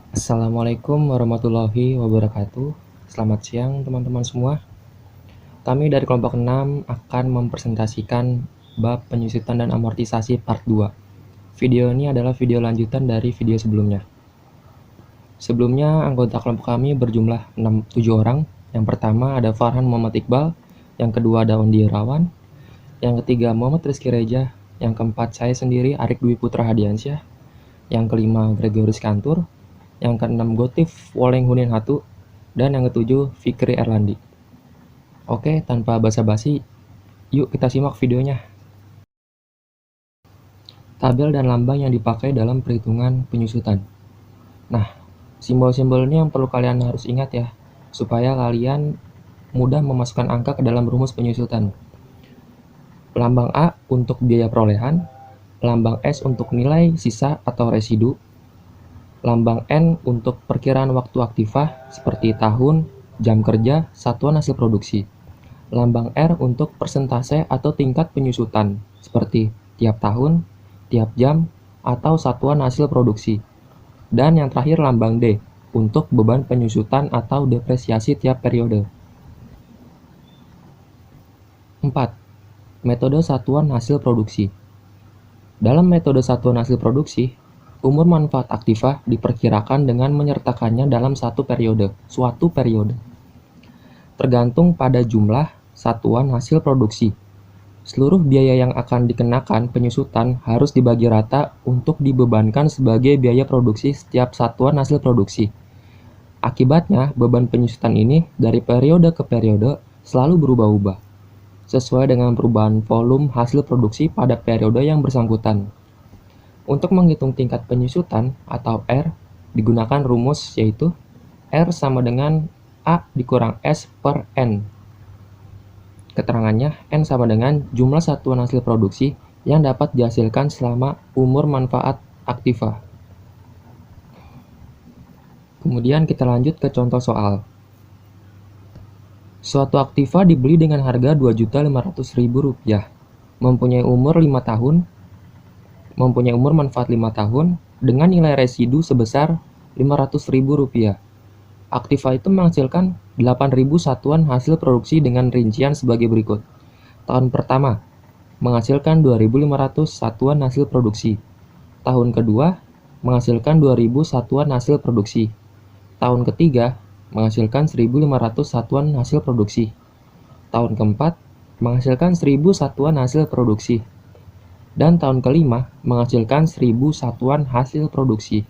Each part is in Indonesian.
Assalamualaikum warahmatullahi wabarakatuh. Selamat siang teman-teman semua. Kami dari kelompok 6 akan mempresentasikan bab penyusutan dan amortisasi part 2. Video ini adalah video lanjutan dari video sebelumnya. Sebelumnya anggota kelompok kami berjumlah 7 orang. Yang pertama ada Farhan Muhammad Iqbal, yang kedua ada Ondi Irawan, yang ketiga Muhammad Rizky Reja, yang keempat saya sendiri Arik Dwi Putra Hadiansyah, yang kelima Gregorius Kantur, yang keenam Gotif Woleng Hunin Hatu, dan yang ketujuh Fikri Erlandi. Oke, tanpa basa-basi, yuk kita simak videonya. Tabel dan lambang yang dipakai dalam perhitungan penyusutan. Nah, simbol-simbol ini yang perlu kalian harus ingat ya, supaya kalian mudah memasukkan angka ke dalam rumus penyusutan. Lambang A untuk biaya perolehan, lambang S untuk nilai sisa atau residu, lambang N untuk perkiraan waktu aktifah seperti tahun, jam kerja, satuan hasil produksi. Lambang R untuk persentase atau tingkat penyusutan seperti tiap tahun, tiap jam, atau satuan hasil produksi. Dan yang terakhir lambang D untuk beban penyusutan atau depresiasi tiap periode. 4. Metode satuan hasil produksi. Dalam metode satuan hasil produksi, umur manfaat aktifah diperkirakan dengan menyertakannya dalam suatu periode, tergantung pada jumlah satuan hasil produksi. Seluruh biaya yang akan dikenakan penyusutan harus dibagi rata untuk dibebankan sebagai biaya produksi setiap satuan hasil produksi. Akibatnya, beban penyusutan ini dari periode ke periode selalu berubah-ubah, sesuai dengan perubahan volume hasil produksi pada periode yang bersangkutan. Untuk menghitung tingkat penyusutan atau R, digunakan rumus yaitu R sama dengan A dikurang S per N. Keterangannya, N sama dengan jumlah satuan hasil produksi yang dapat dihasilkan selama umur manfaat aktifah. Kemudian kita lanjut ke contoh soal. Suatu aktiva dibeli dengan harga Rp2.500.000, mempunyai umur 5 tahun, mempunyai umur manfaat 5 tahun, dengan nilai residu sebesar Rp500.000. Aktiva itu menghasilkan 8.000 satuan hasil produksi dengan rincian sebagai berikut. Tahun pertama, menghasilkan 2.500 satuan hasil produksi. Tahun kedua, menghasilkan 2.000 satuan hasil produksi. Tahun ketiga, menghasilkan 1.500 satuan hasil produksi. Tahun keempat, menghasilkan 1.000 satuan hasil produksi. Dan tahun kelima, menghasilkan 1.000 satuan hasil produksi.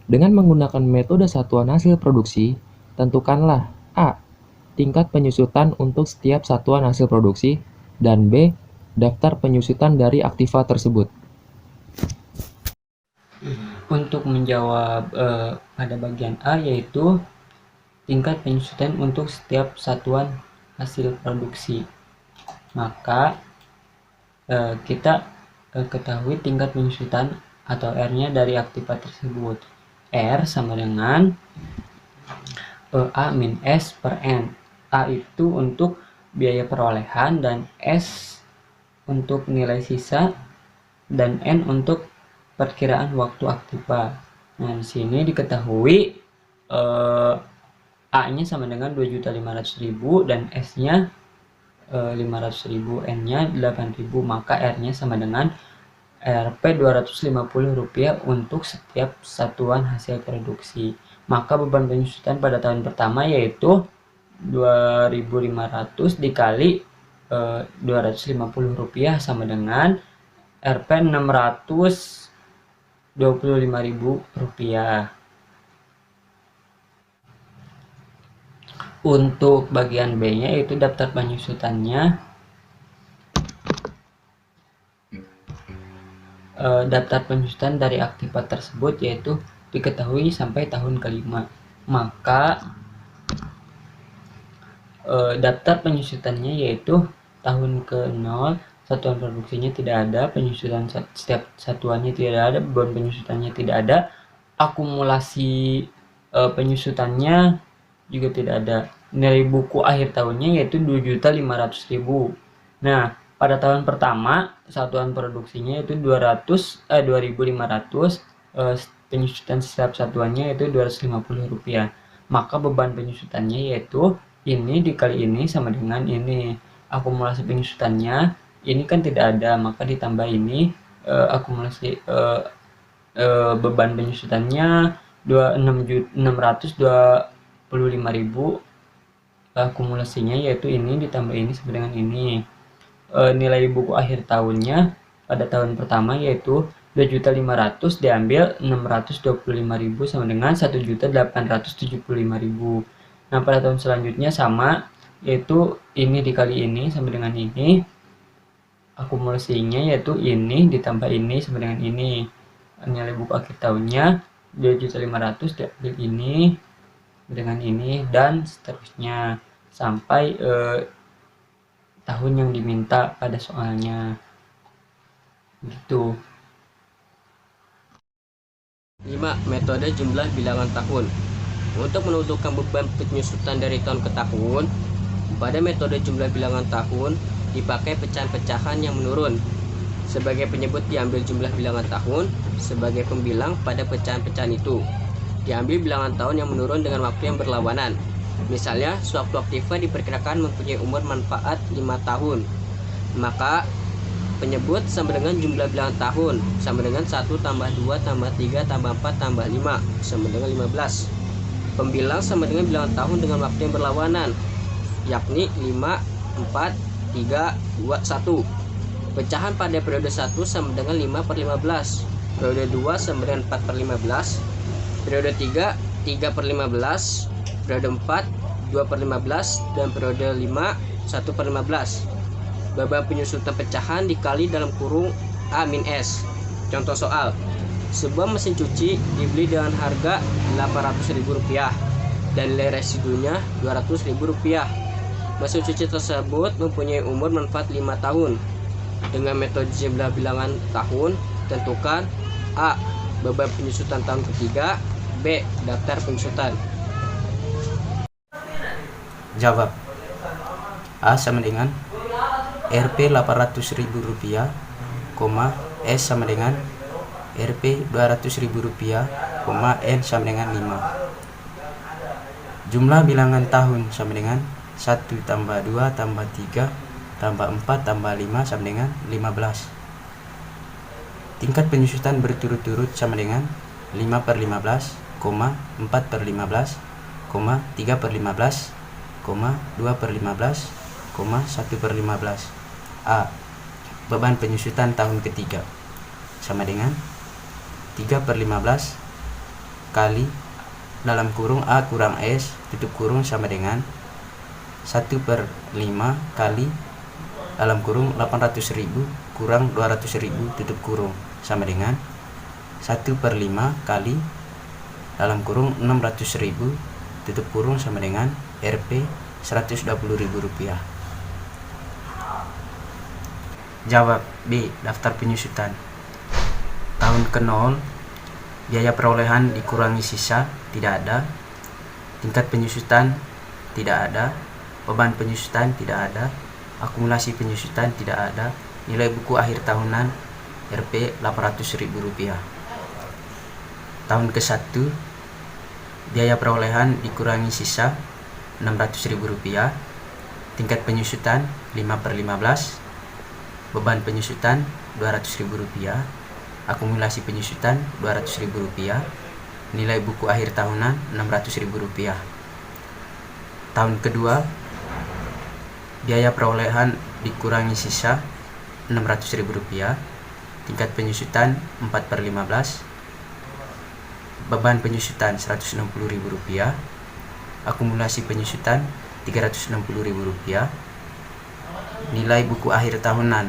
Dengan menggunakan metode satuan hasil produksi, tentukanlah A. Tingkat penyusutan untuk setiap satuan hasil produksi, dan B. Daftar penyusutan dari aktiva tersebut. Untuk menjawab pada bagian A, yaitu tingkat penyusutan untuk setiap satuan hasil produksi, maka kita ketahui tingkat penyusutan atau R-nya dari aktiva tersebut. R sama dengan A min S per N. A itu untuk biaya perolehan dan S untuk nilai sisa dan N untuk perkiraan waktu aktiva. Nah, di sini diketahui A-nya sama dengan 2.500.000 dan S-nya 500.000, N-nya 8.000, maka R-nya sama dengan Rp 250 untuk setiap satuan hasil produksi. Maka beban penyusutan pada tahun pertama yaitu 2.500 dikali Rp250 sama dengan Rp 625.000. Untuk bagian B-nya yaitu daftar penyusutannya. Daftar penyusutan dari aktiva tersebut yaitu diketahui sampai tahun kelima, maka daftar penyusutannya yaitu tahun ke-0 satuan produksinya tidak ada, penyusutan setiap satuannya tidak ada, beban penyusutannya tidak ada, akumulasi penyusutannya juga tidak ada. Nilai buku akhir tahunnya yaitu 2.500.000. Nah, pada tahun pertama satuan produksinya itu 2.500, penyusutan setiap satuannya yaitu Rp250. Maka beban penyusutannya yaitu ini dikali ini sama dengan ini. Akumulasi penyusutannya ini kan tidak ada, maka ditambah ini akumulasi beban penyusutannya 625.000, akumulasinya yaitu ini ditambah ini sama dengan ini. Nilai buku akhir tahunnya pada tahun pertama yaitu 2.500.000 diambil 625.000 sama dengan 1.875.000. Nah, pada tahun selanjutnya sama, yaitu ini dikali ini sama dengan ini. Akumulasinya yaitu ini ditambah ini sama dengan ini. Nilai buku akhir tahunnya 2.500.000 diambil ini dengan ini dan seterusnya sampai tahun yang diminta pada soalnya. Gitu. 5. Metode jumlah bilangan tahun. Untuk menentukan beban penyusutan dari tahun ke tahun, pada metode jumlah bilangan tahun dipakai pecahan-pecahan yang menurun. Sebagai penyebut diambil jumlah bilangan tahun, sebagai pembilang pada pecahan-pecahan itu diambil bilangan tahun yang menurun dengan waktu yang berlawanan. Misalnya, sewaktu aktiva diperkirakan mempunyai umur manfaat 5 tahun, maka penyebut sama dengan jumlah bilangan tahun sama dengan 1 tambah 2 tambah 3 tambah 4 tambah 5 sama dengan 15. Pembilang sama dengan bilangan tahun dengan waktu yang berlawanan, yakni 5, 4, 3, 2, 1. Pecahan pada periode 1 sama dengan 5/15, periode 2 sama dengan 4/15, periode 3, 3/15, periode 4, 2/15, dan periode 5, 1/15. Beban penyusutan pecahan dikali dalam kurung A-S. Contoh soal, sebuah mesin cuci dibeli dengan harga Rp800.000 dan nilai residunya Rp200.000. Mesin cuci tersebut mempunyai umur manfaat 5 tahun. Dengan metode jumlah bilangan tahun, tentukan A. Beban penyusutan tahun ketiga, B. Daftar penyusutan. Jawab. A sama dengan Rp Rp800.000, S sama dengan Rp Rp200.000, N sama dengan 5. Jumlah bilangan tahun sama dengan 1 tambah 2 tambah 3 tambah 4 tambah 5 sama dengan 15. Tingkat penyusutan berturut-turut sama dengan 5/15, 4/15, 3/15, 2/15, 1/15. A. Beban penyusutan tahun ketiga sama dengan 3/15 kali dalam kurung A kurang S tutup kurung sama dengan 1/5 kali dalam kurung 800.000 kurang 200.000 tutup kurung sama dengan 1/5 kali dalam kurung 600.000 tutup kurung sama dengan Rp Rp120.000. Jawab. B. Daftar penyusutan. Tahun ke-0, biaya perolehan dikurangi sisa, tidak ada. Tingkat penyusutan tidak ada. Beban penyusutan tidak ada. Akumulasi penyusutan tidak ada. Nilai buku akhir tahunan Rp Rp800.000. Tahun ke-1, biaya perolehan dikurangi sisa Rp600.000. Tingkat penyusutan 5/15. Beban penyusutan Rp200.000. Akumulasi penyusutan Rp200.000. Nilai buku akhir tahunan Rp600.000. Tahun kedua, biaya perolehan dikurangi sisa Rp600.000. Tingkat penyusutan 4/15. Beban penyusutan Rp160.000. Akumulasi penyusutan Rp360.000. Nilai buku akhir tahunan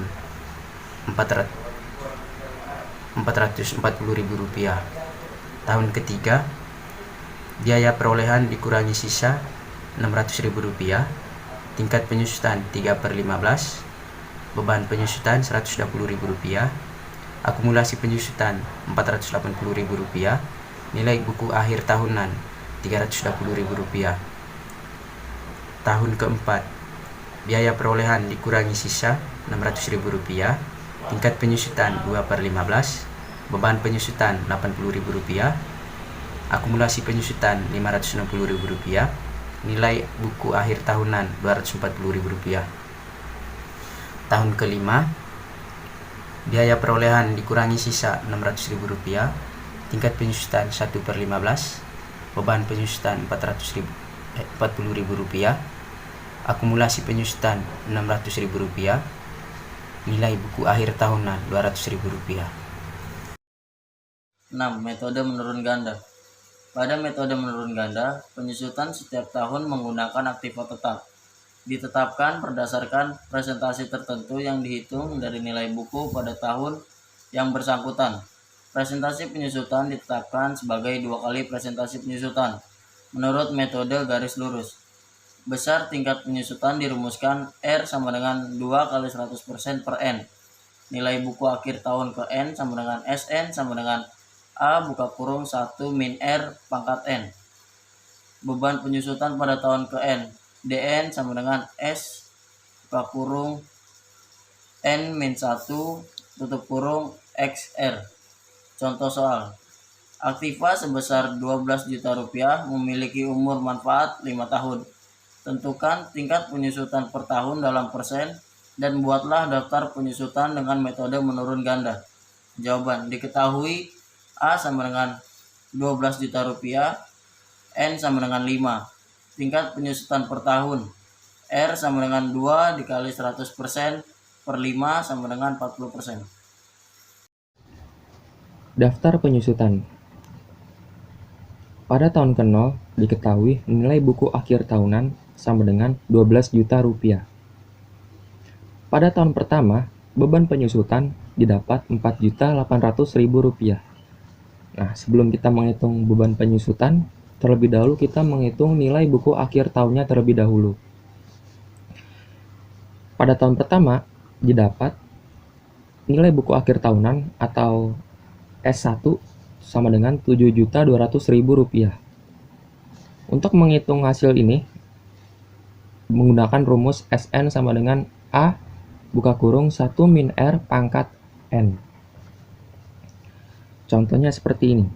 Rp440.000. Tahun ketiga, biaya perolehan dikurangi sisa Rp600.000. Tingkat penyusutan 3/15. Beban penyusutan Rp120.000. Akumulasi penyusutan Rp480.000. Nilai buku akhir tahunan Rp320.000. Tahun keempat, biaya perolehan dikurangi sisa Rp600.000. Tingkat penyusutan 2/15. beban penyusutan Rp80.000, akumulasi penyusutan Rp560.000, nilai buku akhir tahunan Rp240.000. Tahun kelima, biaya perolehan dikurangi sisa Rp600.000, tingkat penyusutan 1/15, beban penyusutan Rp40.000, akumulasi penyusutan Rp600.000, nilai buku akhir tahunan Rp200.000. 6. Metode menurun ganda. Pada metode menurun ganda, penyusutan setiap tahun menggunakan aktiva tetap. Ditetapkan berdasarkan presentasi tertentu yang dihitung dari nilai buku pada tahun yang bersangkutan. Presentasi penyusutan ditetapkan sebagai 2 kali presentasi penyusutan menurut metode garis lurus. Besar tingkat penyusutan dirumuskan R sama dengan 2 kali 100% per N. Nilai buku akhir tahun ke N sama dengan SN sama dengan A buka kurung 1 min R pangkat N. Beban penyusutan pada tahun ke N, DN sama dengan S buka kurung N min 1 tutup kurung XR. Contoh soal. Aktiva sebesar Rp12 juta memiliki umur manfaat 5 tahun. Tentukan tingkat penyusutan per tahun dalam persen dan buatlah daftar penyusutan dengan metode menurun ganda. Jawaban diketahui A sama dengan Rp12 juta, N sama dengan 5. Tingkat penyusutan per tahun, R sama dengan 2 dikali 100% per 5 sama dengan 40%. Daftar penyusutan. Pada tahun ke-0 diketahui nilai buku akhir tahunan sama dengan Rp12 juta. Pada tahun pertama, beban penyusutan didapat Rp4.800.000. Nah, sebelum kita menghitung beban penyusutan, terlebih dahulu kita menghitung nilai buku akhir tahunnya terlebih dahulu. Pada tahun pertama, didapat nilai buku akhir tahunan atau S1 sama dengan Rp7.200.000. Untuk menghitung hasil ini, menggunakan rumus SN sama dengan A buka kurung 1 min R pangkat N. Contohnya seperti ini.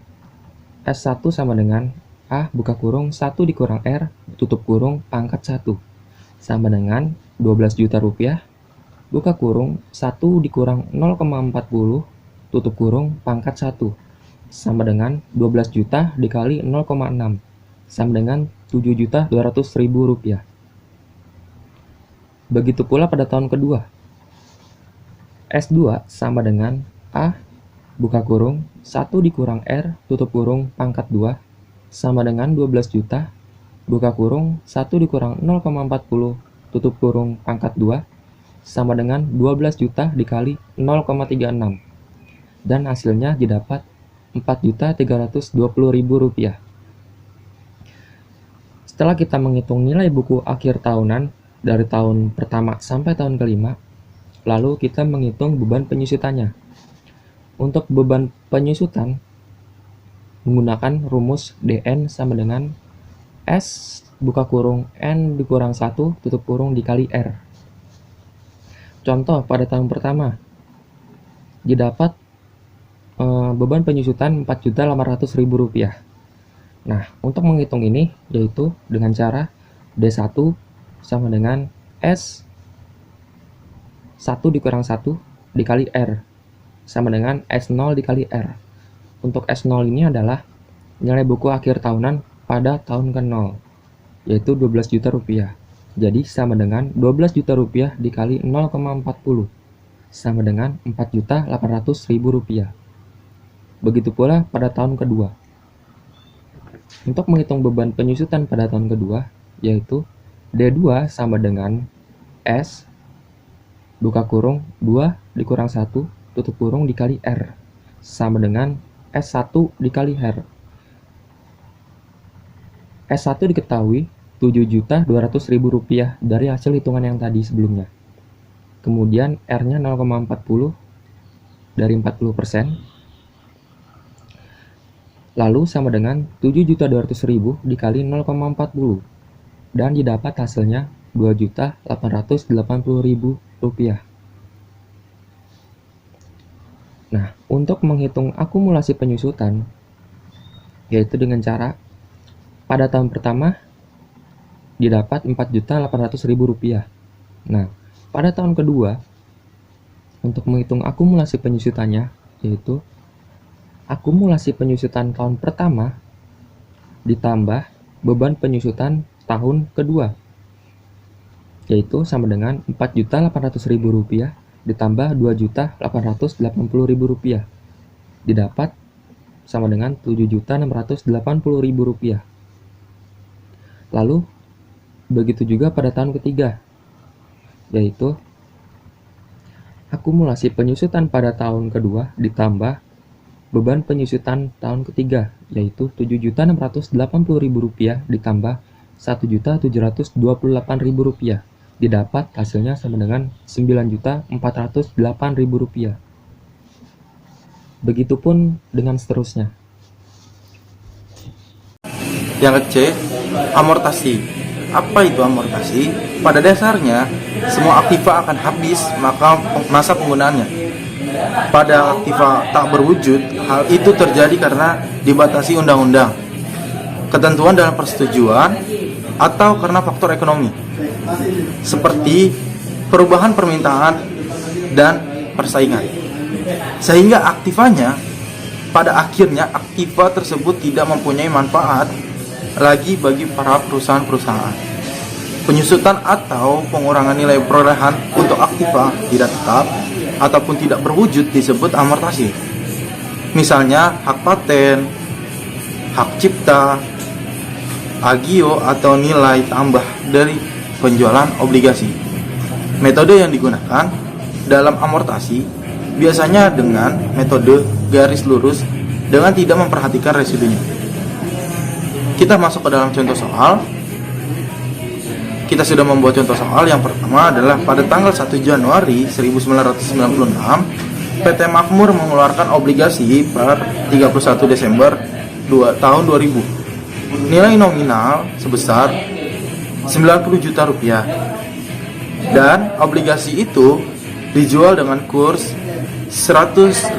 S1 sama dengan A buka kurung 1 dikurang R tutup kurung pangkat 1 sama dengan Rp12 juta buka kurung 1 dikurang 0,40 tutup kurung pangkat 1 sama dengan 12 juta dikali 0,6 sama dengan Rp7.200.000. Begitu pula pada tahun kedua. S2 sama dengan A buka kurung 1 dikurang R tutup kurung pangkat 2 sama dengan 12 juta buka kurung 1 dikurang 0,40 tutup kurung pangkat 2 sama dengan 12 juta dikali 0,36 dan hasilnya didapat Rp4.320.000. Setelah kita menghitung nilai buku akhir tahunan dari tahun pertama sampai tahun kelima, lalu kita menghitung beban penyusutannya. Untuk beban penyusutan, menggunakan rumus DN sama dengan S buka kurung N dikurang 1 tutup kurung dikali R. Contoh pada tahun pertama, didapat beban penyusutan Rp4.800.000. Nah, untuk menghitung ini yaitu dengan cara D1 sama dengan S 1 dikurang 1 dikali R sama dengan S0 dikali R. Untuk S0 ini adalah nilai buku akhir tahunan pada tahun ke-0, yaitu Rp12 juta. Jadi sama dengan Rp12 juta dikali 0,40 sama dengan Rp4.800.000. Begitu pula pada tahun kedua. Untuk menghitung beban penyusutan pada tahun kedua, yaitu D2 sama dengan S buka kurung 2 dikurang 1 tutup kurung dikali R sama dengan S1 dikali R. S1 diketahui Rp7.200.000 dari hasil hitungan yang tadi sebelumnya. Kemudian R-nya 0,40 dari 40%. Lalu sama dengan Rp7.200.000 dikali 0,40 dan didapat hasilnya Rp2.880.000. Nah, untuk menghitung akumulasi penyusutan, yaitu dengan cara pada tahun pertama didapat Rp4.800.000. Nah, pada tahun kedua, untuk menghitung akumulasi penyusutannya, yaitu akumulasi penyusutan tahun pertama ditambah beban penyusutan tahun kedua, yaitu sama dengan Rp4.800.000 ditambah Rp2.880.000, didapat sama dengan Rp7.680.000. Lalu, begitu juga pada tahun ketiga, yaitu akumulasi penyusutan pada tahun kedua ditambah beban penyusutan tahun ketiga, yaitu Rp7.680.000 ditambah Rp1.728.000, didapat hasilnya sama dengan Rp9.408.000. Begitupun dengan seterusnya. Yang ke C, amortasi. Apa itu amortasi? Pada dasarnya, semua aktiva akan habis masa penggunaannya. Pada aktiva tak berwujud, hal itu terjadi karena dibatasi undang-undang, ketentuan dalam persetujuan, atau karena faktor ekonomi, seperti perubahan permintaan dan persaingan. Sehingga aktivanya, pada akhirnya aktiva tersebut tidak mempunyai manfaat lagi bagi para perusahaan-perusahaan. Penyusutan atau pengurangan nilai perolehan untuk aktiva tidak tetap ataupun tidak berwujud disebut amortasi. Misalnya hak paten, hak cipta, agio atau nilai tambah dari penjualan obligasi. Metode yang digunakan dalam amortasi biasanya dengan metode garis lurus dengan tidak memperhatikan residunya. Kita masuk ke dalam contoh soal. Kita sudah membuat contoh soal. Yang pertama adalah pada tanggal 1 Januari 1996 PT Makmur mengeluarkan obligasi per 31 Desember tahun 2000. Nilai nominal sebesar Rp90 juta dan obligasi itu dijual dengan kurs 105%.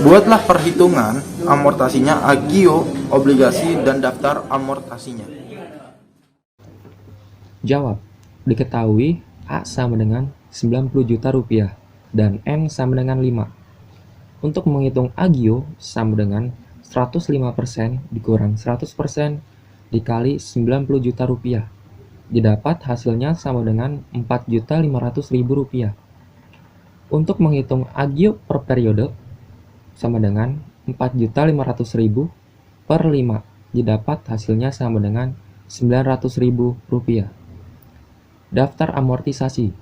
Buatlah perhitungan amortasinya, agio, obligasi, dan daftar amortasinya. Jawab. Diketahui A sama dengan Rp90 juta dan N sama dengan 5. Untuk menghitung agio sama dengan 105% dikurang 100% dikali Rp90 juta. Didapat hasilnya sama dengan Rp4.500.000. Untuk menghitung agio per periode sama dengan Rp4.500.000 per 5. Didapat hasilnya sama dengan Rp900.000. Daftar amortisasi.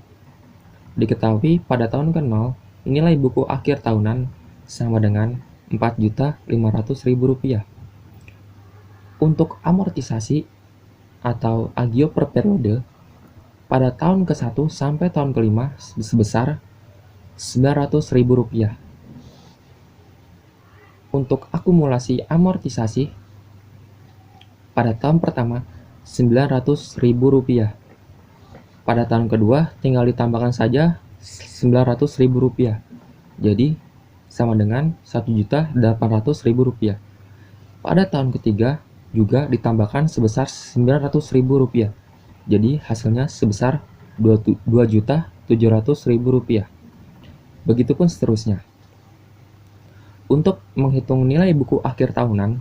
Diketahui pada tahun ke-0 nilai buku akhir tahunan sama dengan Rp4.500.000. Untuk amortisasi atau agio per periode pada tahun ke-1 sampai tahun ke-5 sebesar Rp900.000. Untuk akumulasi amortisasi pada tahun pertama Rp900.000. Pada tahun kedua tinggal ditambahkan saja Rp900.000. Jadi sama dengan Rp1.800.000. Pada tahun ketiga juga ditambahkan sebesar Rp900.000. Jadi hasilnya sebesar Rp2.700.000. Begitupun seterusnya. Untuk menghitung nilai buku akhir tahunan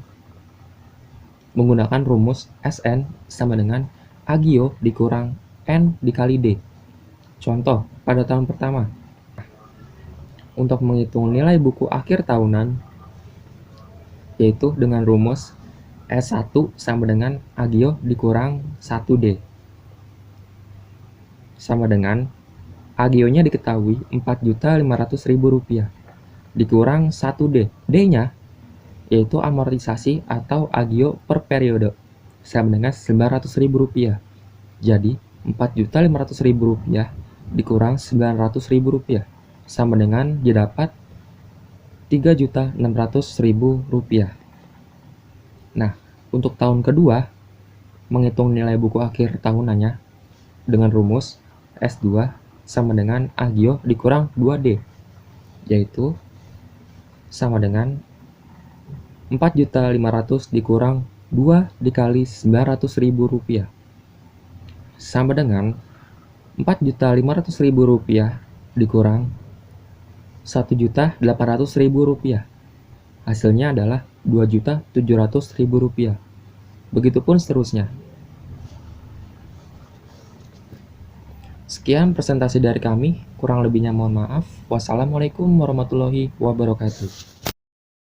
menggunakan rumus SN sama dengan agio dikurang N dikali D. Contoh, pada tahun pertama. Untuk menghitung nilai buku akhir tahunan, yaitu dengan rumus S1 sama dengan agio dikurang 1D. Sama dengan agionya diketahui Rp4.500.000 dikurang 1D. D-nya yaitu amortisasi atau agio per periode sama dengan Rp900.000. Jadi Rp4.500.000 dikurang Rp900.000 sama dengan didapat Rp3.600.000. Nah, untuk tahun kedua menghitung nilai buku akhir tahunannya dengan rumus S2 sama dengan agio dikurang 2D. yaitu sama dengan 4.500.000 dikurang 2 dikali 900.000 rupiah sama dengan 4.500.000 rupiah dikurang 1.800.000 rupiah. Hasilnya adalah 2.700.000 rupiah. Begitupun seterusnya. Sekian presentasi dari kami, kurang lebihnya mohon maaf. Wassalamualaikum warahmatullahi wabarakatuh.